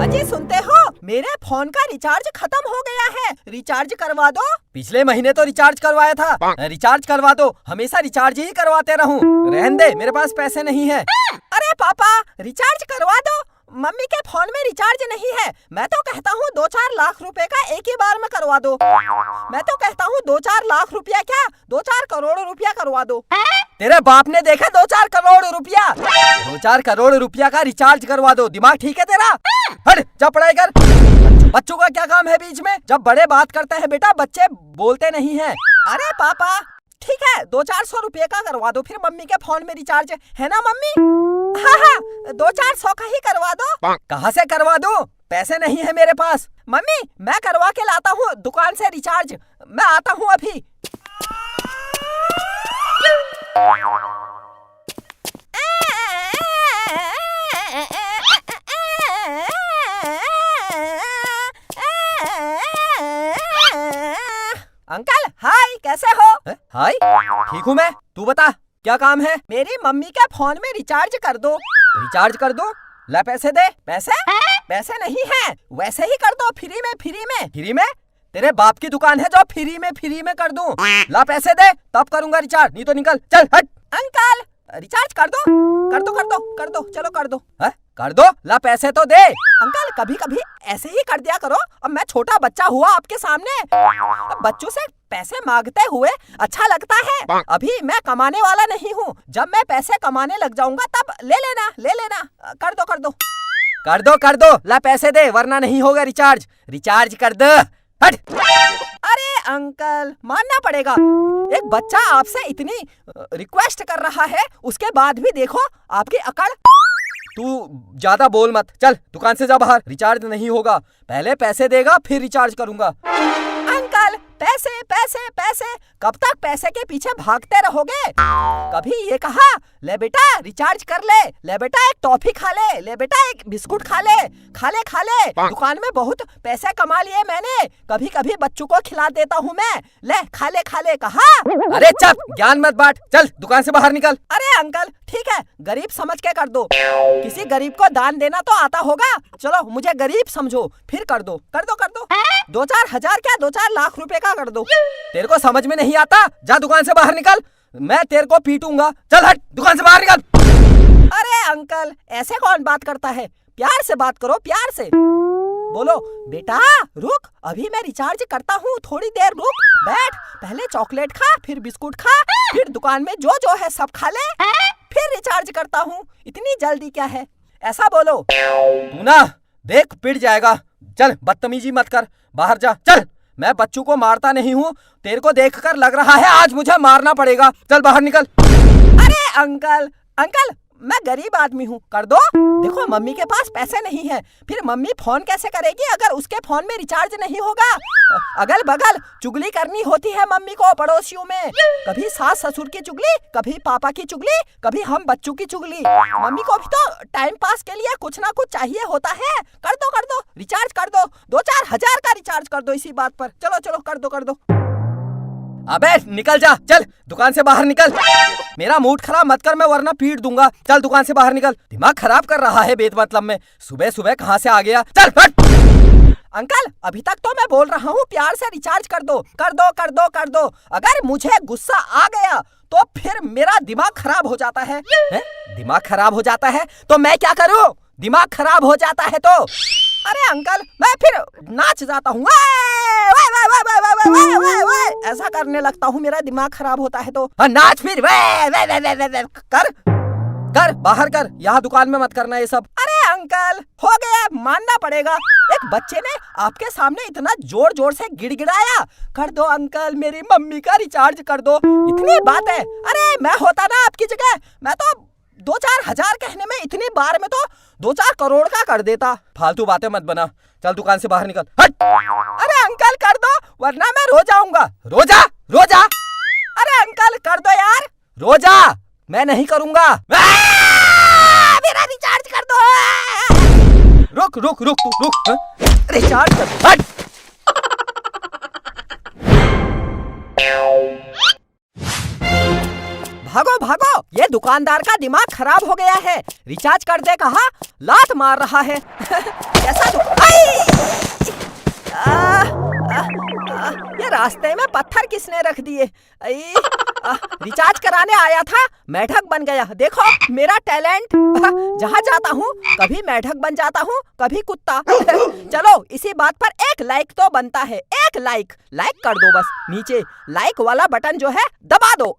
अजी सुनते हो, मेरे फोन का रिचार्ज खत्म हो गया है, रिचार्ज करवा दो। पिछले महीने तो रिचार्ज करवाया था। रिचार्ज करवा दो, हमेशा रिचार्ज ही करवाते रहूं। रहने दे, मेरे पास पैसे नहीं है। अरे पापा, रिचार्ज करवा दो, मम्मी के फोन में रिचार्ज नहीं है। मैं तो कहता हूँ 2-4 लाख रुपए का एक ही बार में करवा दो। मैं तो कहता हूँ 2-4 लाख रुपया क्या, 2-4 करोड़ रुपया करवा दो। तेरे बाप ने देखा 2-4 करोड़ रुपया? 2-4 करोड़ रुपया का रिचार्ज करवा दो। दिमाग ठीक है तेरा? हट, जा पढ़ाई कर। बच्चों का क्या काम है बीच में? जब बड़े बात करते हैं बेटा, बच्चे बोलते नहीं हैं। अरे पापा ठीक है, 200-400 रुपये का करवा दो, फिर मम्मी के फोन में रिचार्ज है ना मम्मी? हाँ, 200-400 का ही करवा दो। कहाँ से करवा दो? पैसे नहीं है मेरे पास। मम्मी मैं करवा के लाता हूँ दुकान से रिचार्ज, मैं आता हूँ अभी। अंकल हाय, कैसे हो? हाय, ठीक हूँ मैं। तू बता क्या काम है? मेरी मम्मी के फोन में रिचार्ज कर दो। रिचार्ज कर दो? ला पैसे दे। पैसे? पैसे नहीं है, वैसे ही कर दो, फ्री में। फ्री में? तेरे बाप की दुकान है जो फ्री में कर दूं? ला पैसे दे, तब करूंगा रिचार्ज, नहीं तो निकल, चल हट। अंकल रिचार्ज कर दो, चलो कर दो। है? कर दो, ला पैसे तो दे। अंकल कभी कभी ऐसे ही कर दिया करो, अब मैं छोटा बच्चा हुआ आपके सामने, अब बच्चों से पैसे मांगते हुए अच्छा लगता है। अभी मैं कमाने वाला नहीं हूँ, जब मैं पैसे कमाने लग जाऊंगा तब ले लेना। कर दो, ला पैसे दे, वरना नहीं होगा रिचार्ज। रिचार्ज कर दो, हट। अरे अंकल मानना पड़ेगा, एक बच्चा आपसे इतनी रिक्वेस्ट कर रहा है, उसके बाद भी देखो आपकी अकड़। तू ज्यादा बोल मत, चल दुकान से जा बाहर। रिचार्ज नहीं होगा, पहले पैसे देगा फिर रिचार्ज करूंगा। अंकल पैसे, कब तक पैसे के पीछे भागते रहोगे? कभी ये कहा ले बेटा रिचार्ज कर ले बेटा एक टॉफी खा ले बेटा एक बिस्कुट खा ले। दुकान में बहुत पैसे कमा लिए मैंने, कभी कभी बच्चों को खिला देता हूँ मैं, ले खा ले कहा। अरे चुप, ज्ञान मत बांट, चल दुकान से बाहर निकल। अरे अंकल ठीक है, गरीब समझ के कर दो, किसी गरीब को दान देना तो आता होगा, चलो मुझे गरीब समझो, फिर कर दो। 2-4 हजार क्या, 2-4 लाख रुपए का कर दो। तेरे को समझ में नहीं आता? जा दुकान से बाहर निकल, मैं तेरे को पीटूंगा, चल हट, दुकान से बाहर निकल। अरे अंकल ऐसे कौन बात करता है, प्यार से बात करो, प्यार से बोलो। बेटा रुक, अभी मैं रिचार्ज करता हूँ, थोड़ी देर रुक, बैठ, पहले चॉकलेट खा, फिर बिस्कुट खा, फिर दुकान में जो है सब खा ले, फिर रिचार्ज करता हूँ, इतनी जल्दी क्या है, ऐसा बोलो। तू ना देख पिट जाएगा, चल बदतमीजी मत कर, बाहर जा, चल। मैं बच्चों को मारता नहीं हूँ, तेरे को देखकर लग रहा है आज मुझे मारना पड़ेगा, चल बाहर निकल। अरे अंकल मैं गरीब आदमी हूँ, कर दो। देखो मम्मी के पास पैसे नहीं है, फिर मम्मी फोन कैसे करेगी अगर उसके फोन में रिचार्ज नहीं होगा? अगल बगल चुगली करनी होती है मम्मी को पड़ोसियों में, कभी सास ससुर की चुगली, कभी पापा की चुगली, कभी हम बच्चों की चुगली। मम्मी को भी तो टाइम पास के लिए कुछ ना कुछ चाहिए होता है। कर दो, रिचार्ज कर दो, 2-4 हजार का रिचार्ज कर दो इसी बात पर। चलो कर दो। अबे निकल जा, चल दुकान से बाहर निकल। मेरा मूड खराब मत कर, मैं वरना पीट दूंगा, चल दुकान से बाहर निकल। दिमाग खराब कर रहा है बेमतलब में, सुबह कहाँ से आ गया, चल हट। अंकल अभी तक तो मैं बोल रहा हूँ प्यार से रिचार्ज कर दो। अगर मुझे गुस्सा आ गया तो फिर मेरा दिमाग खराब हो जाता है। दिमाग खराब हो जाता है तो मैं क्या करूँ? दिमाग खराब हो जाता है तो अरे अंकल मैं फिर नाच जाता हूँ, ऐसा करने लगता हूँ, मेरा दिमाग खराब होता है तो। नाच फिर, कर बाहर कर, यहाँ दुकान में मत करना ये सब। अरे अंकल हो गया, मानना पड़ेगा, एक बच्चे ने आपके सामने इतना जोर से गिड़गिड़ाया। कर दो अंकल, मेरी मम्मी का रिचार्ज कर दो, इतनी बात है। अरे मैं होता ना आपकी जगह, मैं तो 2-4 हजार कहने में, इतनी बार में तो 2-4 करोड़ का कर देता। फालतू बातें मत बना, चल दुकान से बाहर निकल, हट। अरे अंकल कर दो वरना मैं रो जाऊंगा। रो जा। अरे अंकल कर दो यार, रो जा, मैं नहीं करूंगा। मेरा रिचार्ज कर दो। रुक, रिचार्ज कर दो, हट। भागो भागो, ये दुकानदार का दिमाग खराब हो गया है। रिचार्ज कर दे कहा, लात मार रहा है। कैसा ये रास्ते में पत्थर किसने रख दिए? रिचार्ज कराने आया था, मेढक बन गया। देखो मेरा टैलेंट, जहाँ जाता हूँ कभी मेढक बन जाता हूँ, कभी कुत्ता। चलो इसी बात पर एक लाइक तो बनता है, एक लाइक कर दो बस। नीचे लाइक वाला बटन जो है दबा दो।